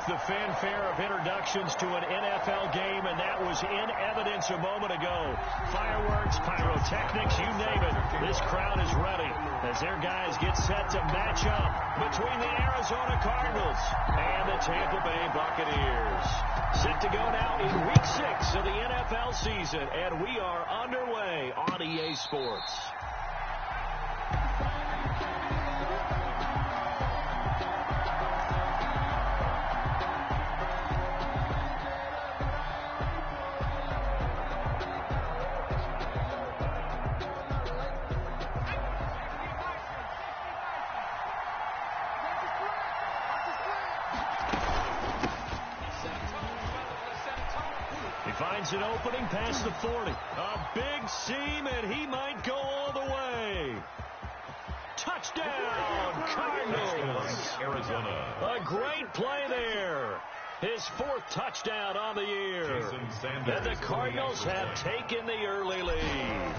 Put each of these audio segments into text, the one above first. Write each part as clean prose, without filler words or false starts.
with the fanfare of introductions to an NFL game, and that was in evidence a moment ago. Fireworks, pyrotechnics, you name it. This crowd is ready as their guys get set to match up between the Arizona Cardinals and the Tampa Bay Buccaneers. Set to go now in Week 6 of the NFL season, and we are underway on EA Sports. Finds an opening past the 40. A big seam, and he might go all the way. Touchdown, Cardinals. Arizona. A great play there. His 4th touchdown on the year. And the Cardinals have taken the early lead.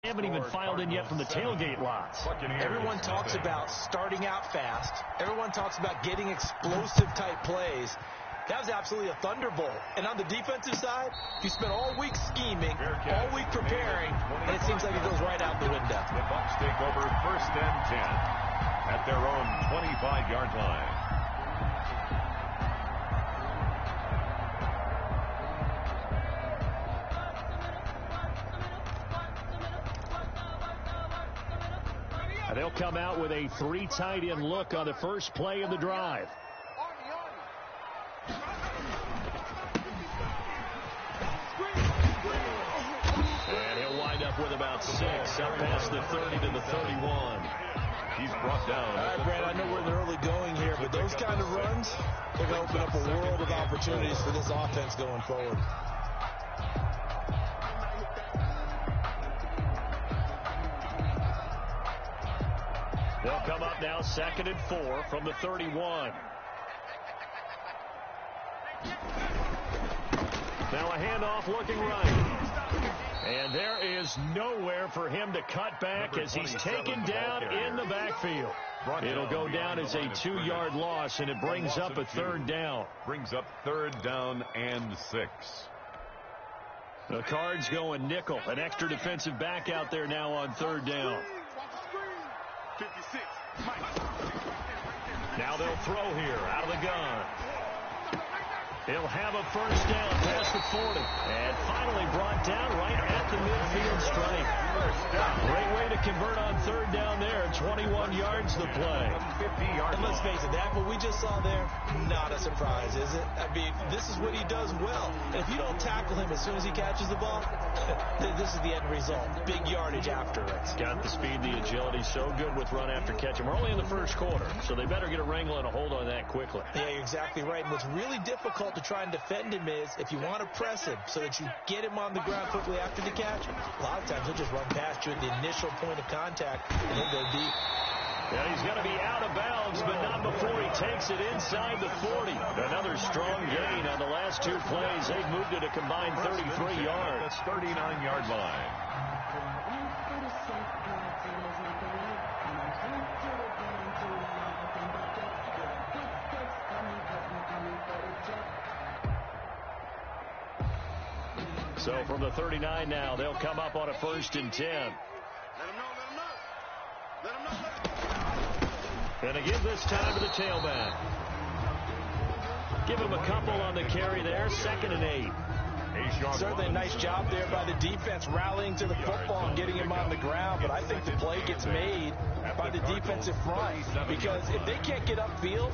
Haven't even filed in yet from the tailgate lots. Everyone talks about starting out fast. Everyone talks about getting explosive type plays. That was absolutely a thunderbolt. And on the defensive side, you spent all week scheming, all week preparing, and it seems like it goes right out the window. The Bucs take over 1st and 10 at their own 25-yard line. They'll come out with a 3 tight end look on the first play of the drive. And he'll wind up with about 6, up past the 30 to the 31. He's brought down. All right, Brad, I know we're in the early going here, but those kind of runs, they're going to open up a world of opportunities for this offense going forward. They'll come up now 2nd and 4 from the 31. Now a handoff looking right. And there is nowhere for him to cut back as he's taken down in the backfield. It'll go down as a 2-yard loss, and it brings up a 3rd down. Brings up 3rd down and 6. The Cards going nickel. An extra defensive back out there now on 3rd down. 56. Now they'll throw here out of the gun. He'll have a 1st down past the 40. And finally brought down right at the midfield stripe. Great way to convert on 3rd down there. 21 yards the play. 50-yard. And let's face it, that what we just saw there, not a surprise, is it? I mean, this is what he does well. And if you don't tackle him as soon as he catches the ball, this is the end result. Big yardage after it. Got the speed, the agility, so good with run after catch. And we're only in the 1st quarter, so they better get a wrangle and a hold on that quickly. Yeah, you're exactly right. And what's really difficult to try and defend him is if you want to press him so that you get him on the ground quickly after the catch, a lot of times he'll just run past you at the initial point of contact and he'll go deep. Yeah, he's got to be out of bounds, but not before he takes it inside the 40. Another strong gain on the last 2 plays. They've moved it a combined 33 yards. 39-yard line. So from the 39 now, they'll come up on a 1st and 10. Let him know. Let him know. And again this time to the tailback. Give him a couple on the carry there. 2nd and 8. Certainly a nice job there by the defense rallying to the football and getting him on the ground, but I think the play gets made by the defensive front because if they can't get upfield,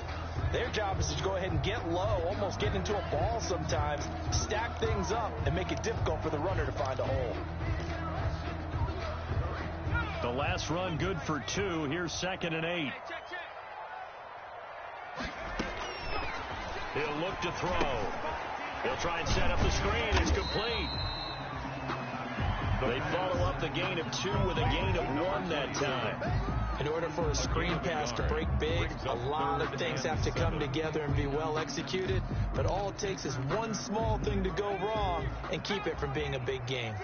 their job is to go ahead and get low, almost get into a ball sometimes, stack things up, and make it difficult for the runner to find a hole. The last run good for 2. Here's 2nd and 8. He'll look to throw. He'll try and set up the screen. It's complete. They follow up the gain of 2 with a gain of 1 that time. In order for a screen pass to break big, a lot of things have to come together and be well executed, but all it takes is one small thing to go wrong and keep it from being a big game.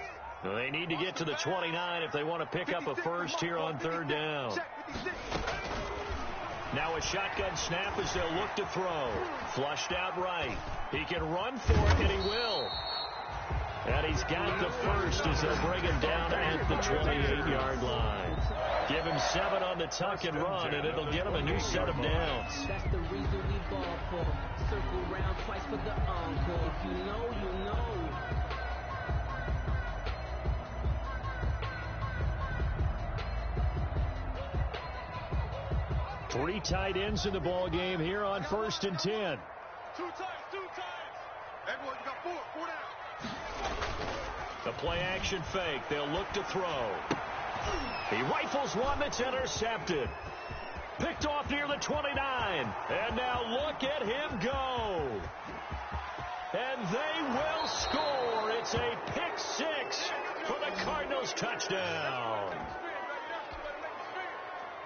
They need to get to the 29 if they want to pick up a first here on third down. Now a shotgun snap as they'll look to throw. Flushed out right. He can run for it, and he will. And he's got the first as they'll bring him down at the 28-yard line. Give him 7 on the tuck and run, and it'll get him a new set of downs. That's the reason we ball for. Circle round twice for the encore. If you know, you know. Three tight ends in the ball game here on 1st and 10. Two times. Hey, boy, you got 4 down. The play action fake. They'll look to throw. He rifles one that's intercepted. Picked off near the 29. And now look at him go. And they will score. It's a pick 6 for the Cardinals touchdown.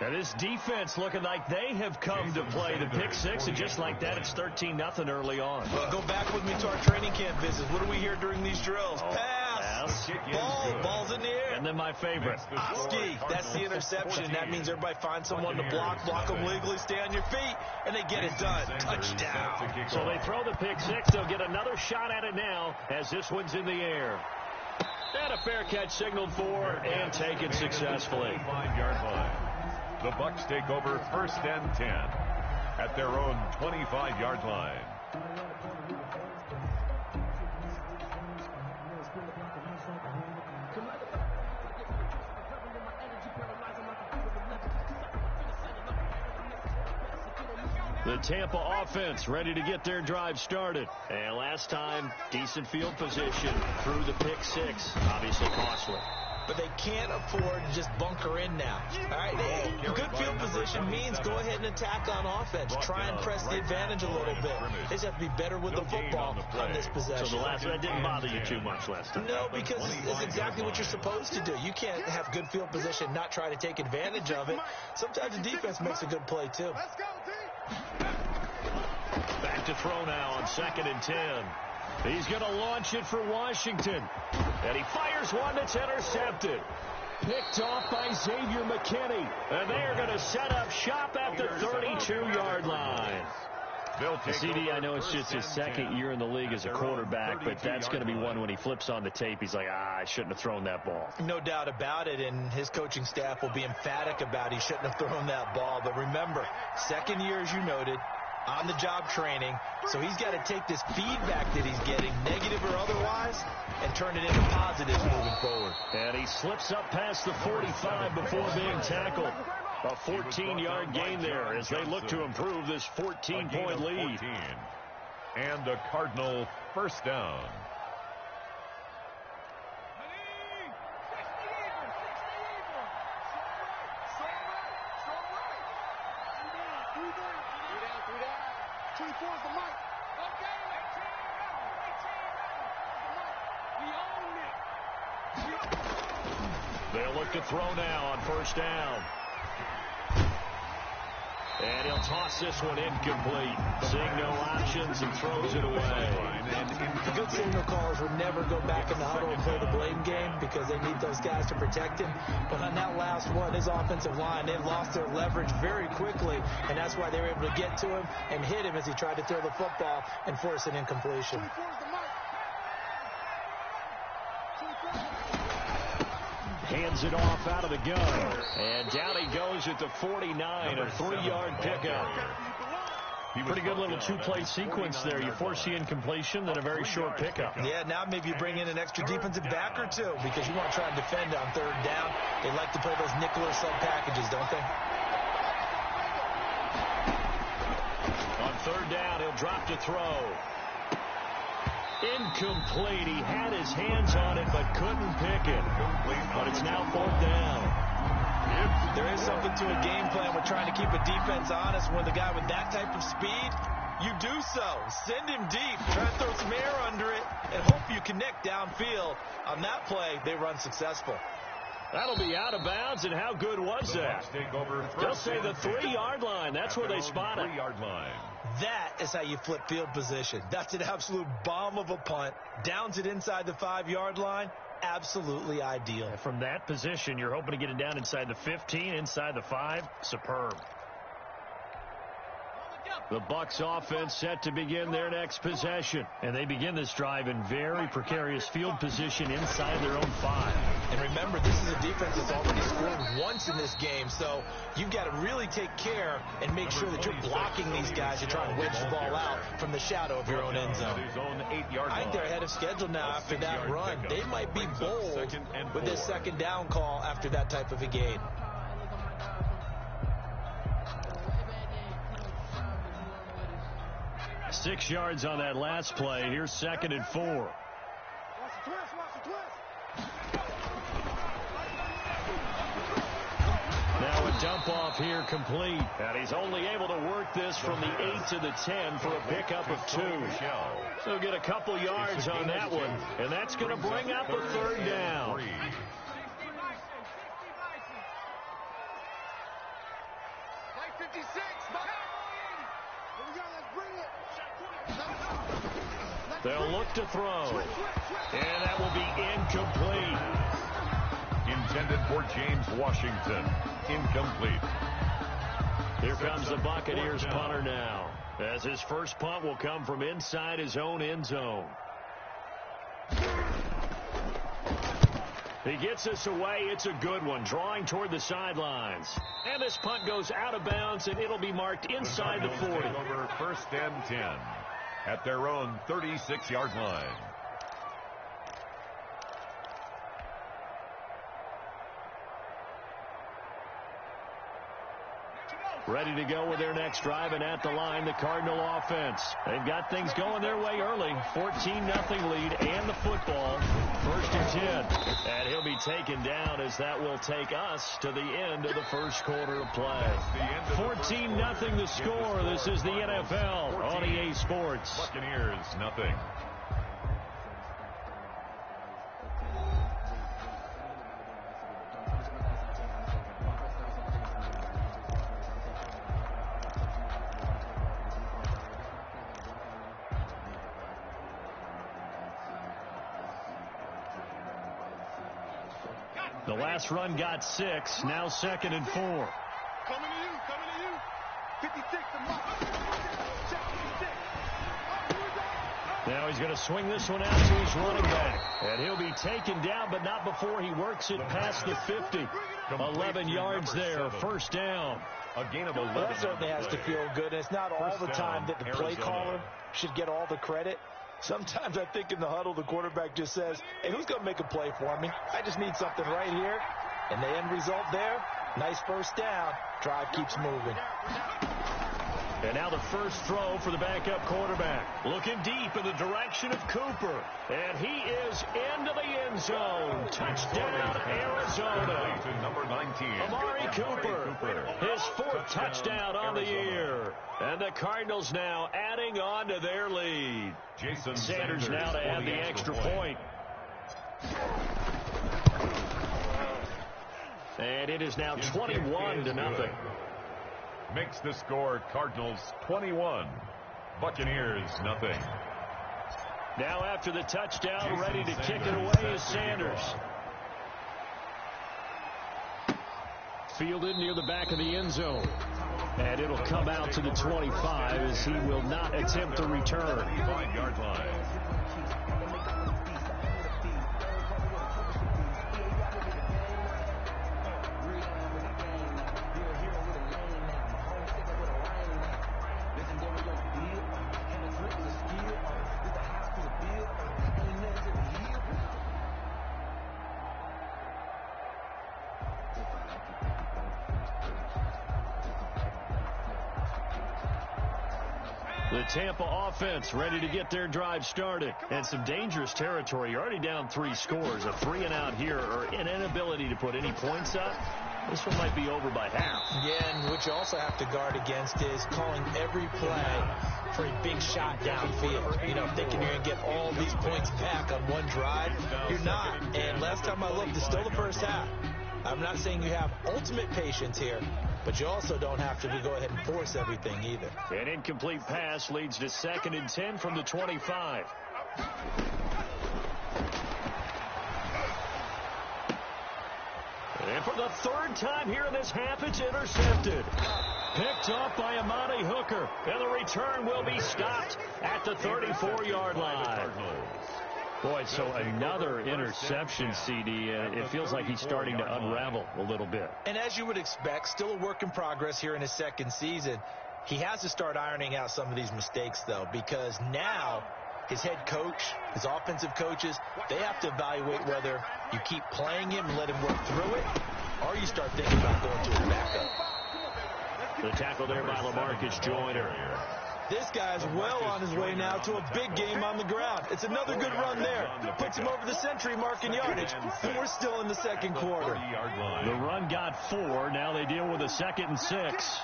Now this defense looking like they have come to play the pick 6, and just like that, it's 13-0 early on. Well, go back with me to our training camp visits. What do we hear during these drills? Pass, ball's in the air. And then my favorite. Ski, that's the interception. That means everybody finds someone to block them legally, stay on your feet, and they get it done. Touchdown. So they throw the pick 6. They'll get another shot at it now as this one's in the air. And a fair catch signaled for and taken successfully. 5-yard line. The Bucs take over 1st and 10 at their own 25-yard line. The Tampa offense ready to get their drive started. And last time, decent field position through the pick 6. Obviously costly. But they can't afford to just bunker in now. All right, good field position means go ahead and attack on offense. Try and press the advantage a little bit. They just have to be better with the football on this possession. So that didn't bother you too much last time? No, because it's exactly what you're supposed to do. You can't have good field position and not try to take advantage of it. Sometimes the defense makes a good play, too. Let's go, team. Back to throw now on 2nd and 10. He's going to launch it for Washington. And he fires one that's intercepted. Picked off by Xavier McKinney. And they're going to set up shop at the 32-yard line. CD, I know it's just his 2nd year in the league as a quarterback, but that's going to be one when he flips on the tape, he's like, I shouldn't have thrown that ball. No doubt about it, and his coaching staff will be emphatic about he shouldn't have thrown that ball. But remember, 2nd year, as you noted, on-the-job training, so he's got to take this feedback that he's getting, negative or otherwise, and turn it into positives moving forward. And he slips up past the 45 before being tackled. A 14-yard gain there as they look to improve this 14-point lead. And a Cardinal first down. They'll look to throw now on 1st down. And he'll toss this one incomplete. Seeing no options and throws it away. The good signal callers would never go back in the huddle and play the blame game because they need those guys to protect him. But on that last one, his offensive line, they lost their leverage very quickly, and that's why they were able to get to him and hit him as he tried to throw the football and force an incompletion. Hands it off out of the gun. And down he goes at the 49, a 3-yard pickup. Pretty good little 2-play sequence there. You force the incompletion, then a very short pickup. Yeah, now maybe you bring in an extra defensive back or two because you want to try and defend on 3rd down. They like to play those nickel or sub packages, don't they? On 3rd down, he'll drop to throw. Incomplete. He had his hands on it but couldn't pick it. But it's now 4th down. There is something to a game plan with trying to keep a defense honest. When the guy with that type of speed, you do so. Send him deep. Try to throw some air under it and hope you connect downfield. On that play, they run successful. That'll be out of bounds, and how good was that? They'll say the 3-yard line. That's where they spot it. 3-yard line. That is how you flip field position. That's an absolute bomb of a punt. Downs it inside the 5-yard line. absolutely ideal. And from that position, you're hoping to get it down inside the 15, inside the 5. Superb. The Bucs offense set to begin their next possession. And they begin this drive in very precarious field position inside their own 5. And remember, this is a defense that's already scored once in this game, so you've got to really take care and make sure that you're blocking these guys to try and wedge the ball out from the shadow of your own end zone. I think they're ahead of schedule now after that run. They might be bold with this second down call after that type of a game. Six yards on that last play. Here's 2nd and 4. Watch the twist, watch the twist. Now a dump off here complete. And he's only able to work this from the 8 to the 10 for a pickup of 2. So get a couple yards on that one. And that's going to bring up a 3rd down. Play 56. Here we go, let's bring it. They'll look to throw. And that will be incomplete. Intended for James Washington. Incomplete. Here comes the Buccaneers punter now, as his first punt will come from inside his own end zone. He gets this away. It's a good one, drawing toward the sidelines. And this punt goes out of bounds, and it'll be marked inside the 40. Over 1st and 10 at their own 36-yard line. Ready to go with their next drive, and at the line, the Cardinal offense. They've got things going their way early. 14-0 lead and the football. 1st and 10. And he'll be taken down as that will take us to the end of the first quarter of play. 14-0 the score. This is the NFL on EA Sports. Buccaneers, nothing. The last run got 6. Now 2nd and 4. Coming to you, coming to you. 56 to Mark. Check 56. Now he's going to swing this one out to his running back. And he'll be taken down, but not before he works it past the 50. 11 yards there, 1st down. A gain of 11. Well, that certainly has to feel good. And it's not all the time that the play caller should get all the credit. Sometimes I think in the huddle, the quarterback just says, hey, who's going to make a play for me? I just need something right here. And the end result there, nice 1st down. Drive keeps moving. And now the first throw for the backup quarterback. Looking deep in the direction of Cooper. And he is into the end zone. Touchdown, Arizona. To number 19. Amari Cooper. His 4th touchdown on the year. And the Cardinals now adding on to their lead. Jason Sanders now to add the extra point. And it is now 21-0. Makes the score Cardinals 21. Buccaneers nothing. Now after the touchdown, ready to kick it away is Sanders. Fielded near the back of the end zone. And it'll come out to the 25 as he will not attempt the return. 5-yard line. The Tampa offense ready to get their drive started. And some dangerous territory. You're already down 3 scores. A 3-and-out here, or an inability to put any points up. This one might be over by half. Yeah, and what you also have to guard against is calling every play for a big shot downfield. You know, thinking you're going to get all these points back on one drive. You're not. And last time I looked, it's still the first half. I'm not saying you have ultimate patience here, but you also don't have to go ahead and force everything either. An incomplete pass leads to 2nd and 10 from the 25. And for the third time here in this half, it's intercepted. Picked off by Amani Hooker. And the return will be stopped at the 34-yard line. Boy, so another interception, CD. It feels like he's starting to unravel a little bit. And as you would expect, still a work in progress here in his second season. He has to start ironing out some of these mistakes, though, because now his head coach, his offensive coaches, they have to evaluate whether you keep playing him and let him work through it, or you start thinking about going to his backup. The tackle there by LaMarcus Joyner. This guy's well on his way now to a big game on the ground. It's another good run there. Puts him over the century mark in yardage. And we're still in the second quarter. The run got 4. Now they deal with a 2nd and 6.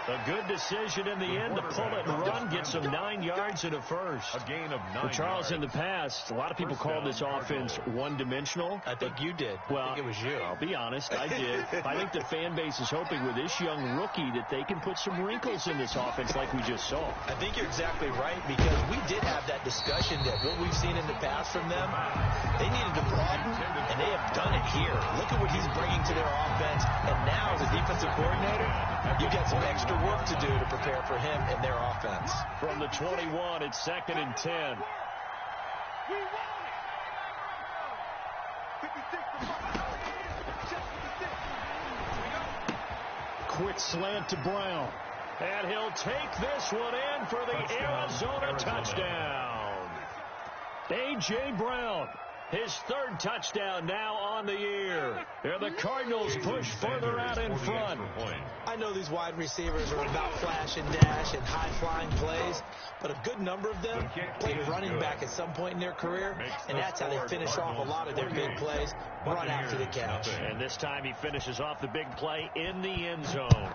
A good decision in the end to pull it and run, get some 9 yards and a first. A gain of 9 well, Charles, yards. in the past, a lot of people called this offense one-dimensional. I think you did. Well, I think it was you. I'll be honest, I did. I think the fan base is hoping with this young rookie that they can put some wrinkles in this offense like we just saw. I think you're exactly right, because we did have that discussion that what we've seen in the past from them, they needed to broaden, and they have done it here. Look at what he's bringing to their offense, and now as a defensive coordinator, you've got some extra work to do to prepare for him and their offense. From the 21, it's 2nd and 10. Quick slant to Brown. And he'll take this one in for the Arizona touchdown. A.J. Brown, his 3rd touchdown now on the year. And the Cardinals push further out in front. I know these wide receivers are about flash and dash and high-flying plays, but a good number of them played running back at some point in their career, and that's how they finish off a lot of their big plays, run after the catch. And this time he finishes off the big play in the end zone.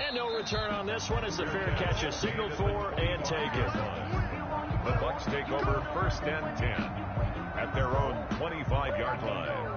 And no return on this one as the fair catch is signaled for and taken. The Bucs take over 1st and 10 at their own 25-yard line.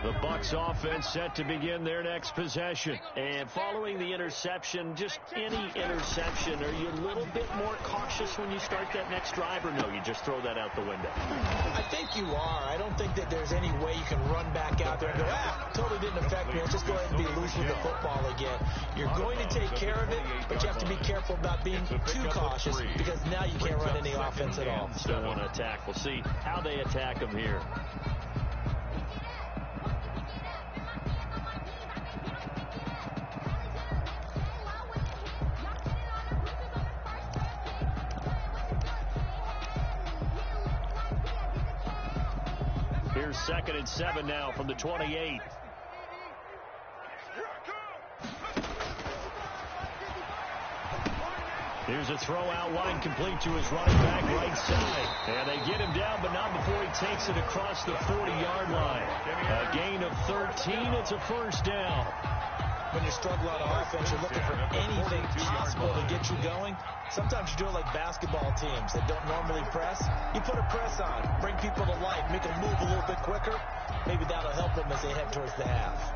The Bucs offense set to begin their next possession. And following the interception, just any interception, are you a little bit more cautious when you start that next drive, or no, you just throw that out the window? I think you are. I don't think that there's any way you can run back out there and go, totally didn't affect me. Let's just go ahead and be loose with the football again. You're going to take care of it, but you have to be careful about being too cautious, because now you can't run any offense at all. Still want to attack. We'll see how they attack them here. Here's 2nd and 7 now from the 28. Here's a throw out wide, complete to his running back right side. And they get him down, but not before he takes it across the 40-yard line. A gain of 13. It's a 1st down. When you struggle on offense, you're looking for anything possible to get you going. Sometimes you do it like basketball teams that don't normally press. You put a press on, bring people to life, make them move a little bit quicker. Maybe that'll help them as they head towards the half.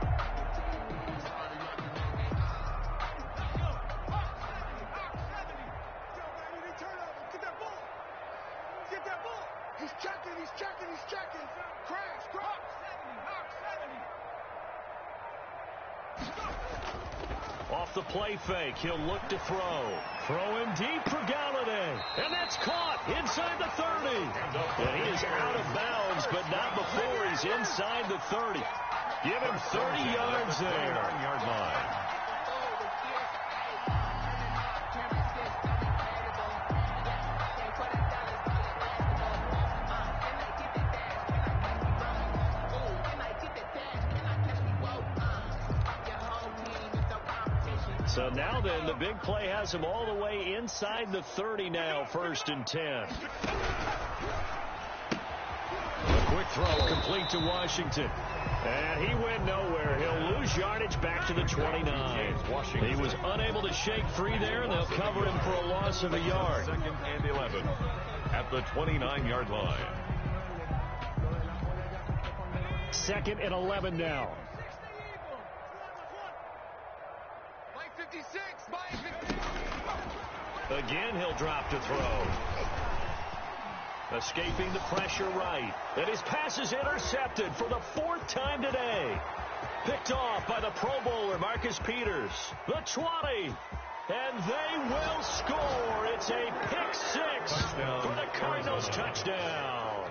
He's checking. Crash. Off the play fake, he'll look to throw. Throw in deep for Galladay. And that's caught inside the 30. And he is out of bounds, but not before he's inside the 30. Give him 30 yards there. 9-yard line. So now then, the big play has him all the way inside the 30 now, 1st and 10. A quick throw complete to Washington. And he went nowhere. He'll lose yardage back to the 29. He was unable to shake free there, and they'll cover him for a loss of a yard. 2nd and 11. at the 29-yard line. 2nd and 11 now. Again, he'll drop to throw. Escaping the pressure right. And his pass is intercepted for the 4th time today. Picked off by the Pro Bowler, Marcus Peters. The 20. And they will score. It's a pick 6 for the Cardinals. Touchdown.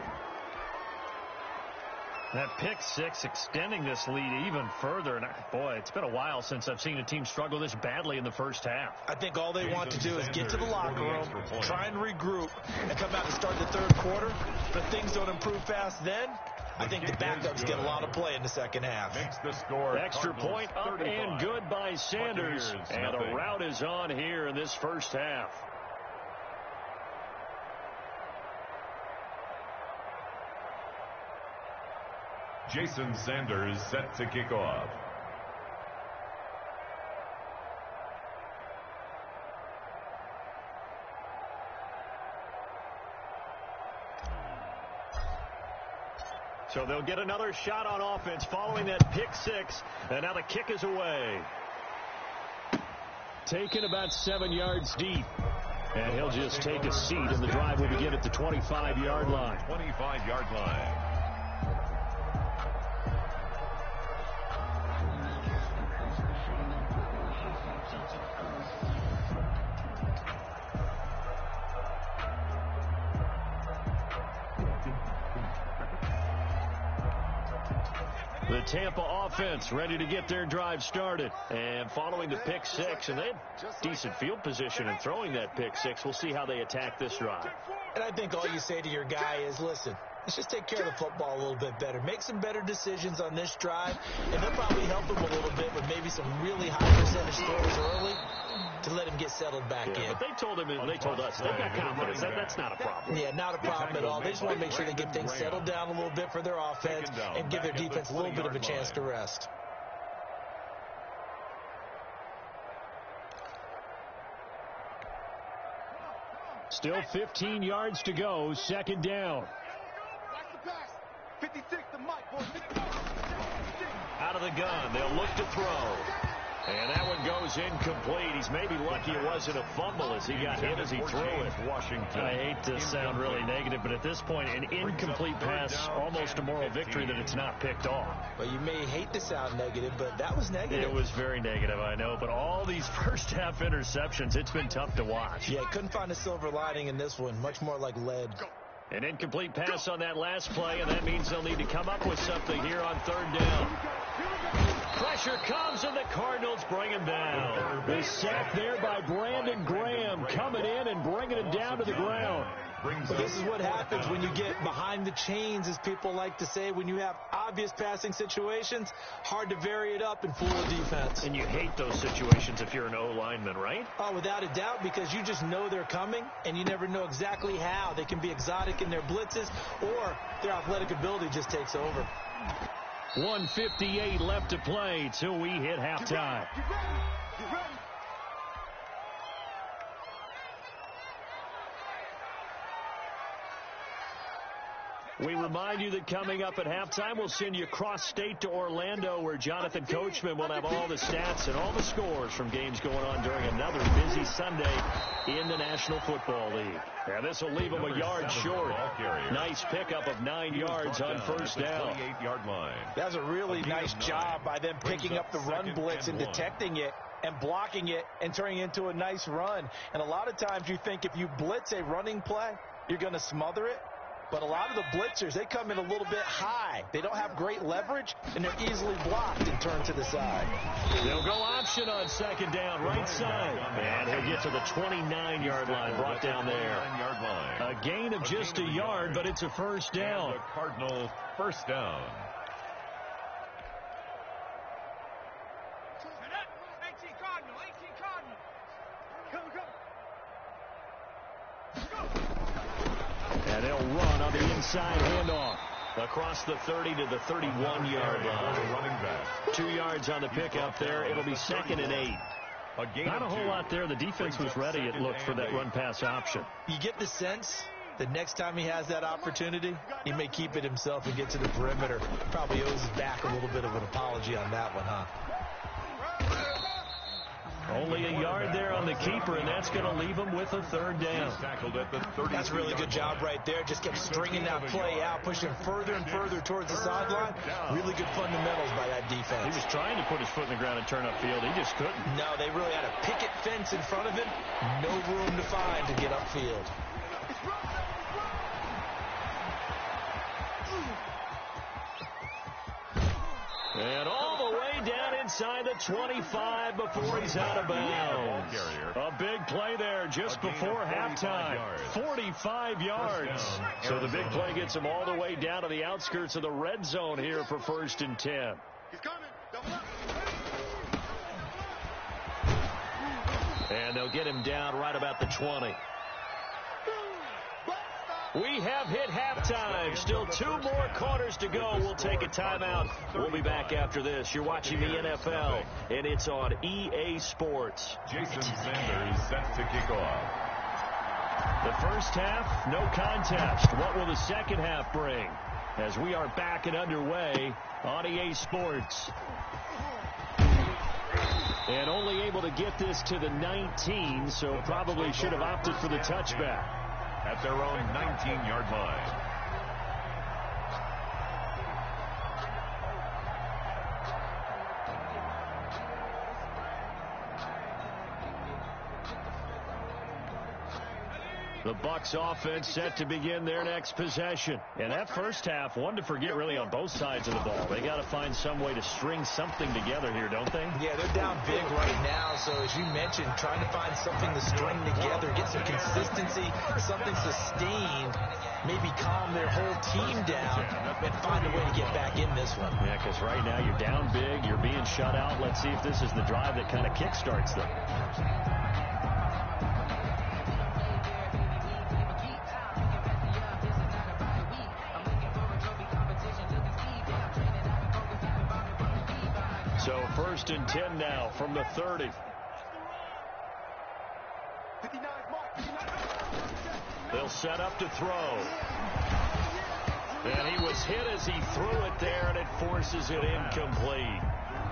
That pick 6 extending this lead even further. And boy, it's been a while since I've seen a team struggle this badly in the first half. I think all they want to do is get to the locker room, try and regroup, and come out and start the 3rd quarter. But if things don't improve fast then, I think the backups get a lot of play in the 2nd half. Makes the score. Extra point up and good by Sanders. And a route is on here in this first half. Jason Sanders set to kick off. So they'll get another shot on offense following that pick 6. And now the kick is away. Taken about 7 yards deep. And he'll just take a seat, and the drive will begin at the 25-yard line. 25-yard line. The Tampa offense ready to get their drive started. And following the pick 6, and they had decent field position in throwing that pick 6. We'll see how they attack this drive. And I think all you say to your guy is, listen, let's just take care of the football a little bit better. Make some better decisions on this drive, and they'll probably help him a little bit with maybe some really high percentage throws early to let him get settled back in. But they told him, and they told us, they've got confidence. That's not a problem. Yeah, not a problem at all. They just want to make sure they get things settled down a little bit for their offense and give their defense a little bit of a chance to rest. Still 15 yards to go, 2nd down. Out of the gun, they'll look to throw. And that one goes incomplete. He's maybe lucky it wasn't a fumble as he got hit as he threw it. Washington. I hate to sound really negative, but at this point, an incomplete pass, almost a moral victory that it's not picked off. Well, you may hate to sound negative, but that was negative. It was very negative, I know. But all these first half interceptions, it's been tough to watch. Yeah, couldn't find a silver lining in this one. Much more like lead. An incomplete pass on that last play, and that means they'll need to come up with something here on 3rd down. Pressure comes, and the Cardinals bring him down. The sack there by Brandon Graham, coming in and bringing him down to the ground. But this is what happens when you get behind the chains, as people like to say. When you have obvious passing situations, hard to vary it up and fool the defense. And you hate those situations if you're an O-lineman, right? Oh, without a doubt, because you just know they're coming, and you never know exactly how. They can be exotic in their blitzes, or their athletic ability just takes over. 1:58 left to play till we hit halftime. We remind you that coming up at halftime, we'll send you cross-state to Orlando, where Jonathan Coachman will have all the stats and all the scores from games going on during another busy Sunday in the National Football League. Now, this will leave him a yard short. Nice pickup of 9 yards on 1st down. 28-yard line. That's a really nice job by them picking up the run blitz and detecting it and blocking it and turning it into a nice run. And a lot of times you think if you blitz a running play, you're going to smother it. But a lot of the blitzers, they come in a little bit high. They don't have great leverage, and they're easily blocked and turned to the side. They'll go option on 2nd down, right side. And he'll get to the 29-yard line, brought down there. A gain of just a yard, but it's a 1st down. The Cardinals 1st down. And they'll run on the inside handoff across the 30 to the 31-yard line. Running back. 2 yards on the pickup there. It'll be 2nd and 8. Not a whole lot there. The defense was ready, it looked, for that run-pass option. You get the sense the next time he has that opportunity, he may keep it himself and get to the perimeter. Probably owes his back a little bit of an apology on that one, huh? Only a yard there on the keeper, and that's going to leave him with a third down. That's a really good job right there. Just kept stringing that play out, pushing him further and further towards the sideline. Really good fundamentals by that defense. He was trying to put his foot in the ground and turn upfield. He just couldn't. No, they really had a picket fence in front of him. No room to find to get upfield. And all the way down inside the 25 before he's out of bounds. A big play there just before halftime. 45 yards. So the big play gets him all the way down to the outskirts of the red zone here for 1st and 10. He's coming. Double up. And they'll get him down right about the 20. We have hit halftime. Still 2 more quarters to go. We'll take a timeout. We'll be back after this. You're watching the NFL, and it's on EA Sports. Jason Sanders set to kick off. The first half, no contest. What will the second half bring? As we are back and underway on EA Sports. And only able to get this to the 19, so probably should have opted for the touchback. At their own 19-yard line. The Bucs offense set to begin their next possession. And that first half, one to forget really on both sides of the ball. They got to find some way to string something together here, don't they? Yeah, they're down big right now. So as you mentioned, trying to find something to string together, get some consistency, something sustained, maybe calm their whole team down and find a way to get back in this one. Yeah, because right now you're down big, you're being shut out. Let's see if this is the drive that kind of kickstarts them. So 1st and 10 now from the 30. They'll set up to throw. And he was hit as he threw it there, and it forces it incomplete.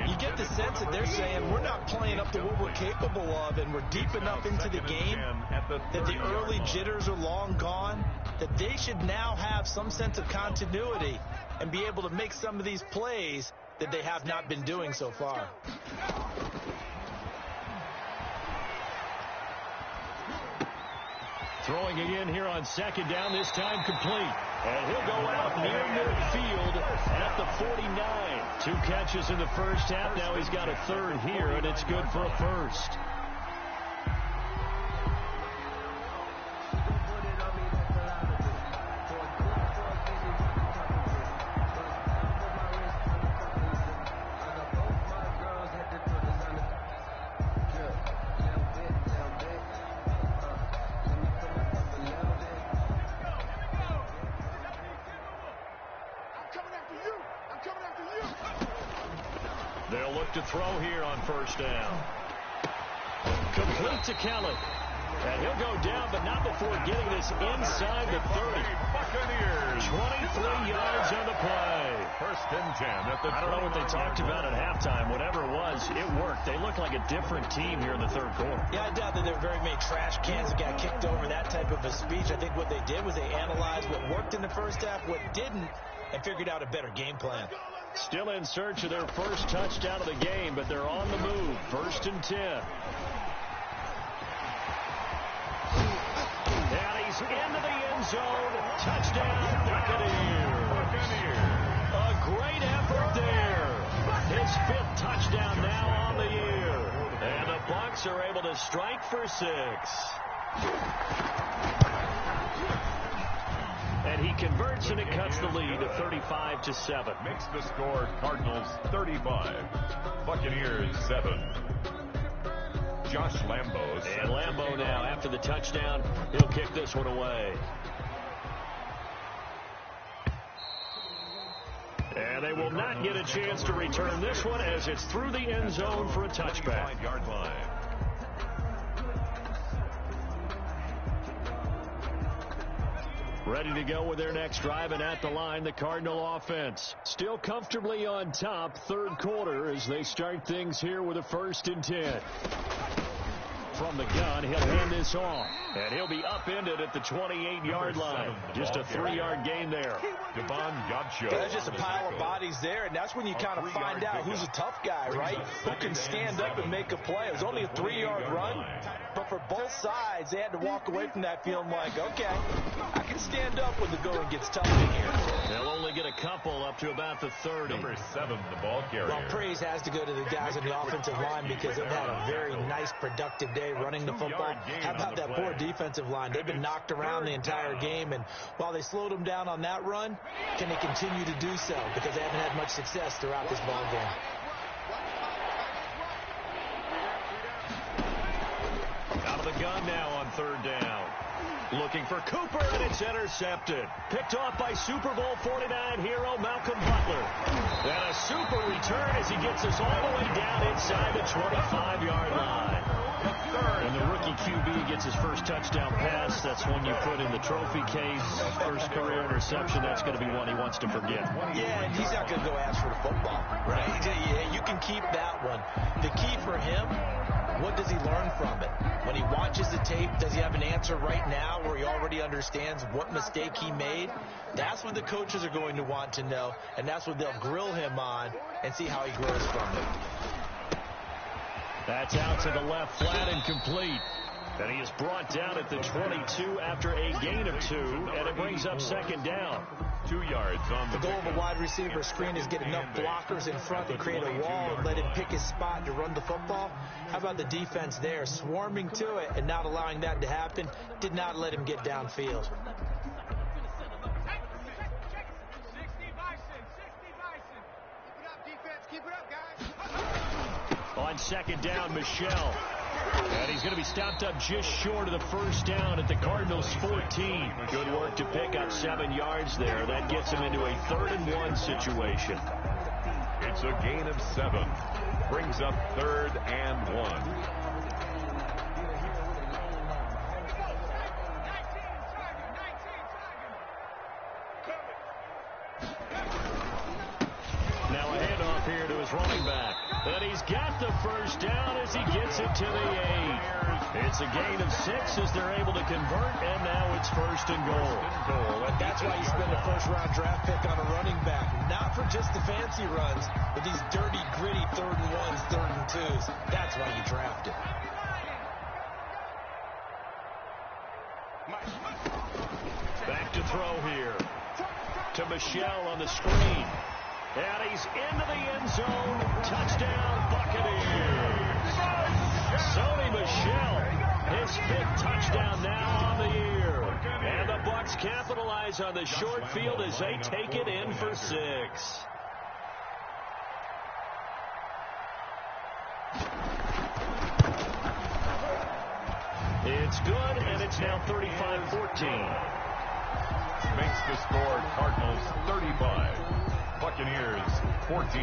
You get the sense that they're saying we're not playing up to what we're capable of, and we're deep enough into the game that the early jitters are long gone, that they should now have some sense of continuity and be able to make some of these plays that they have not been doing so far. Throwing again here on 2nd down, this time complete. And he'll go out near midfield at the 49. 2 catches in the first half. Now he's got a 3rd here, and it's good for a 1st. They'll look to throw here on 1st down. Complete to Kelly. And he'll go down, but not before getting this inside the 30. Buccaneers. 23 yards on the play. 1st and 10 at the I don't know what they talked about at halftime. Whatever it was, it worked. They look like a different team here in the 3rd quarter. Yeah, I doubt that there were very many trash cans that got kicked over, that type of a speech. I think what they did was they analyzed what worked in the first half, what didn't, and figured out a better game plan. Still in search of their first touchdown of the game, but they're on the move. 1st and 10. And he's into the end zone. Touchdown, Buccaneers. A great effort there. His 5th touchdown now on the year. And the Bucs are able to strike for 6. And he converts, and it cuts the lead to 35-7. Makes the score Cardinals 35, Buccaneers 7. Josh Lambo. And Lambo now, after the touchdown, he'll kick this one away. And they will not get a chance to return this one as it's through the end zone for a touchback. 25-yard line. Ready to go with their next drive, and at the line, the Cardinal offense. Still comfortably on top, third quarter, as they start things here with a 1st and 10. From the gun, he'll hand this off, and he'll be upended at the 28-yard line. Just a 3-yard gain there. That's just a pile of bodies there, and that's when you kind of find out who's a tough guy, right? Who can stand up and make a play. It was only a 3-yard run, but for both sides, they had to walk away from that feeling like, okay, I can stand up when the going gets tough in here. They'll only get a couple up to about the 30. Number 7, the ball carrier. Well, praise has to go to the guys on the offensive line because they've had a very nice, productive day running the football. How about that poor defensive line? They've been knocked around the entire game, and while they slowed them down on that run, can they continue to do so? Because they haven't had much success throughout this ball game. Out of the gun now on 3rd down. Looking for Cooper, and it's intercepted. Picked off by Super Bowl 49 hero Malcolm Butler. And a super return as he gets us all the way down inside the 25-yard line. And the rookie QB gets his first touchdown pass. That's one you put in the trophy case. First career interception. That's going to be one he wants to forget. Yeah, and he's not going to go ask for the football, right? Yeah, you can keep that one. The key for him, what does he learn from it? When he watches the tape, does he have an answer right now where he already understands what mistake he made? That's what the coaches are going to want to know, and that's what they'll grill him on and see how he grows from it. That's out to the left, flat and complete. And he is brought down at the 22 after a gain of 2, and it brings up 2nd down. 2 yards on the goal of a wide receiver screen is get enough blockers in front to create a wall and let him pick his spot to run the football. How about the defense there, swarming to it and not allowing that to happen? Did not let him get downfield. On 2nd down, Michel. And he's going to be stopped up just short of the 1st down at the Cardinals' 14. Good work to pick up 7 yards there. That gets him into a 3rd and 1 situation. It's a gain of 7. Brings up 3rd and 1. Now a handoff here to his running back. And he's got the 1st down as he gets it to the 8. It's a gain of 6 as they're able to convert, and now it's 1st and goal. And that's why you spend a 1st-round draft pick on a running back. Not for just the fancy runs, but these dirty, gritty 3rd and 1s, 3rd and 2s. That's why you draft it. Back to throw here. To Michel on the screen. And he's into the end zone. Touchdown, Buccaneers. Sony Michel, his 5th touchdown now on the year. And the Bucs capitalize on the short field as they take it in for 6. It's good, and it's now 35-14. Makes the score Cardinals 35. Buccaneers 14.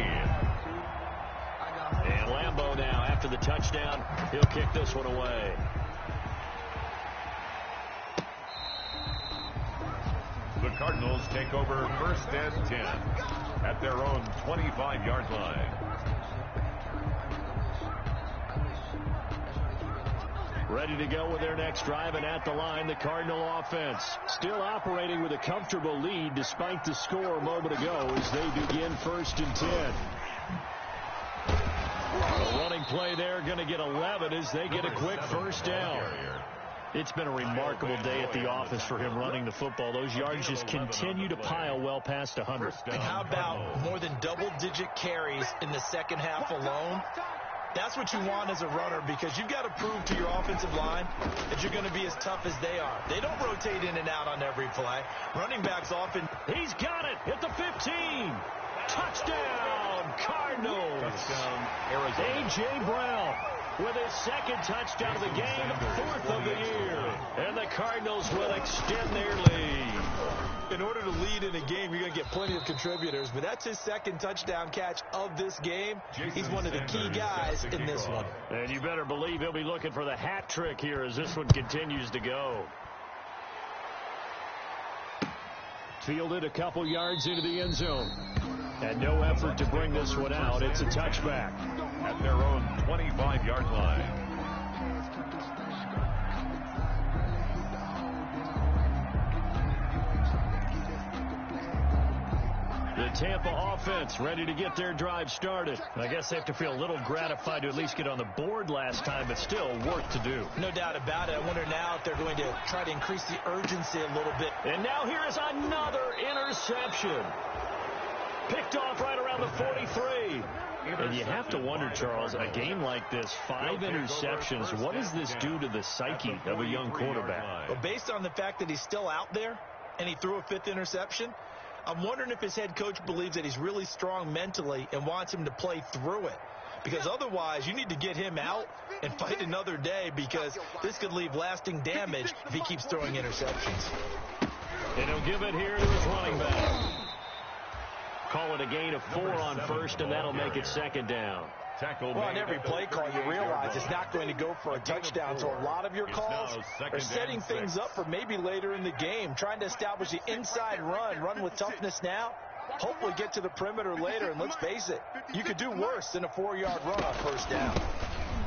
And Lambeau now, after the touchdown, he'll kick this one away. The Cardinals take over 1st and 10 at their own 25-yard line. Ready to go with their next drive, and at the line, the Cardinal offense. Still operating with a comfortable lead despite the score a moment ago as they begin 1st and 10. A running play there, going to get 11 as they get a quick 1st down. It's been a remarkable day at the office for him running the football. Those yards just continue to pile well past 100. And how about more than double-digit carries in the second half alone? That's what you want as a runner, because you've got to prove to your offensive line that you're going to be as tough as they are. They don't rotate in and out on every play. Running backs often. He's got it at the 15. Touchdown, Cardinals. Touchdown, Arizona. A.J. Brown with his 2nd touchdown of the game, 4th of the year. And the Cardinals will extend their lead. In order to lead in a game, you're going to get plenty of contributors, but that's his 2nd touchdown catch of this game. He's one of the key guys in this one. And you better believe he'll be looking for the hat trick here as this one continues to go. Fielded a couple yards into the end zone. And no effort to bring this one out. It's a touchback. At their own 25-yard line. The Tampa offense ready to get their drive started. I guess they have to feel a little gratified to at least get on the board last time, but still work to do. No doubt about it. I wonder now if they're going to try to increase the urgency a little bit. And now here is another interception. Picked off right around the 43. And you have to wonder, Charles, a game like this, 5 interceptions, what does this do to the psyche of a young quarterback? Well, based on the fact that he's still out there and he threw a 5th interception, I'm wondering if his head coach believes that he's really strong mentally and wants him to play through it. Because otherwise, you need to get him out and fight another day, because this could leave lasting damage if he keeps throwing interceptions. And he'll give it here to his running back. Call it a gain of 4 on first, and that'll make it 2nd down. Well, on every play call, you realize it's not going to go for a touchdown, so a lot of your calls are setting things up for maybe later in the game, trying to establish the inside run with toughness now, hopefully get to the perimeter later, and let's face it, you could do worse than a 4-yard run on first down.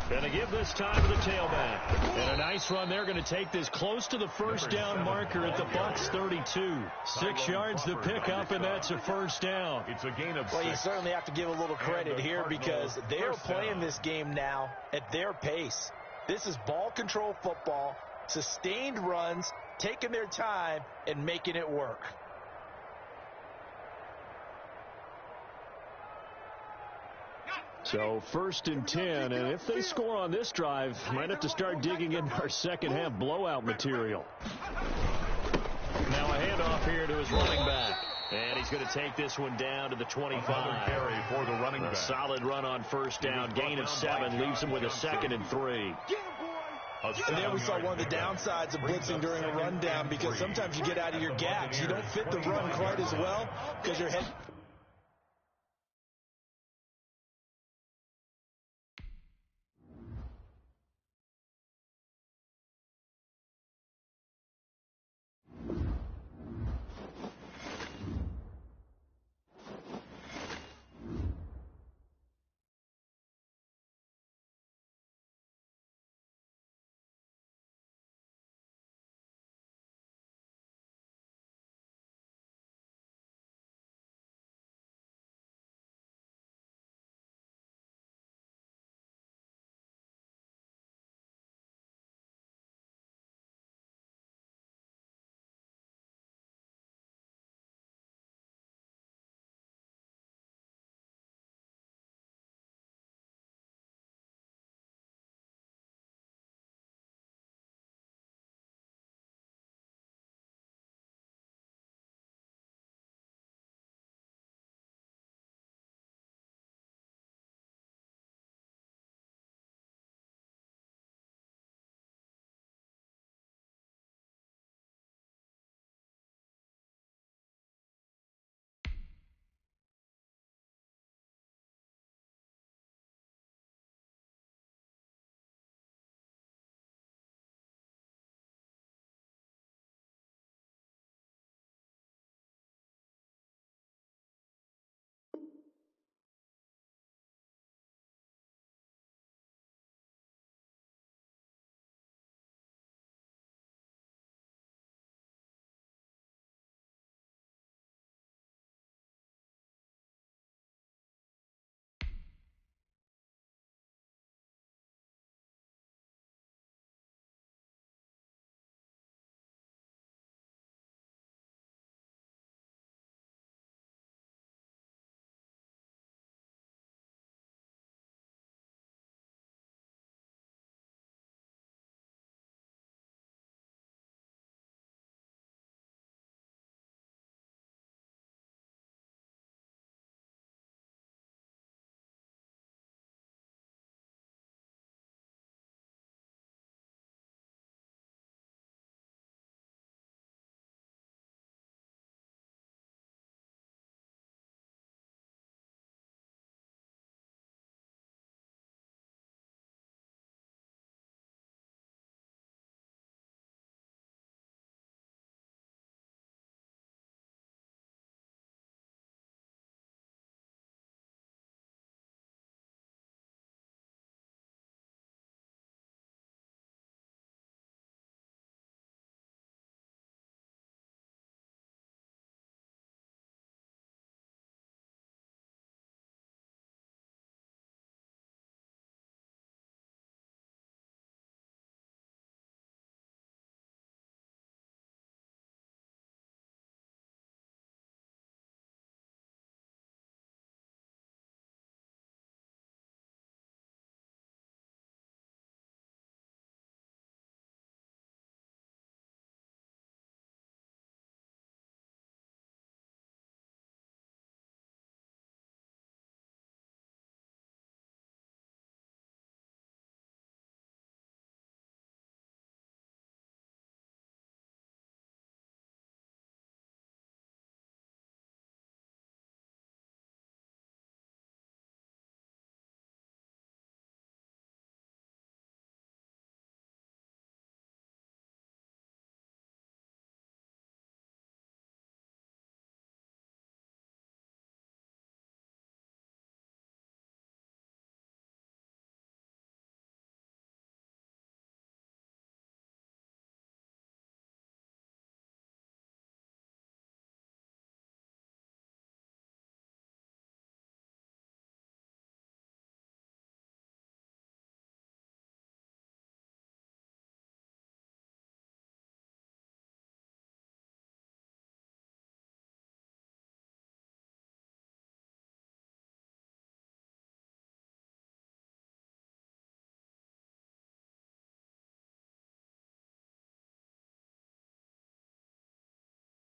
Gonna give this time to the tailback. And a nice run there. Going to take this close to the first down marker at the Bucs 32. 6 yards to pick up, and that's a first down. It's a gain of 6. Well, you certainly have to give a little credit here, because they're playing this game now at their pace. This is ball control football, sustained runs, taking their time, and making it work. So 1st and 10, and if they score on this drive, might have to start digging into our second half blowout material. Now a handoff here to his running back. And he's going to take this one down to the 25. Carry for the running back. A solid run on first down. Gain of 7 leaves him with a 2nd and 3. And there we saw one of the downsides of blitzing during a rundown, because sometimes you get out of your gaps. You don't fit the run quite as well because your head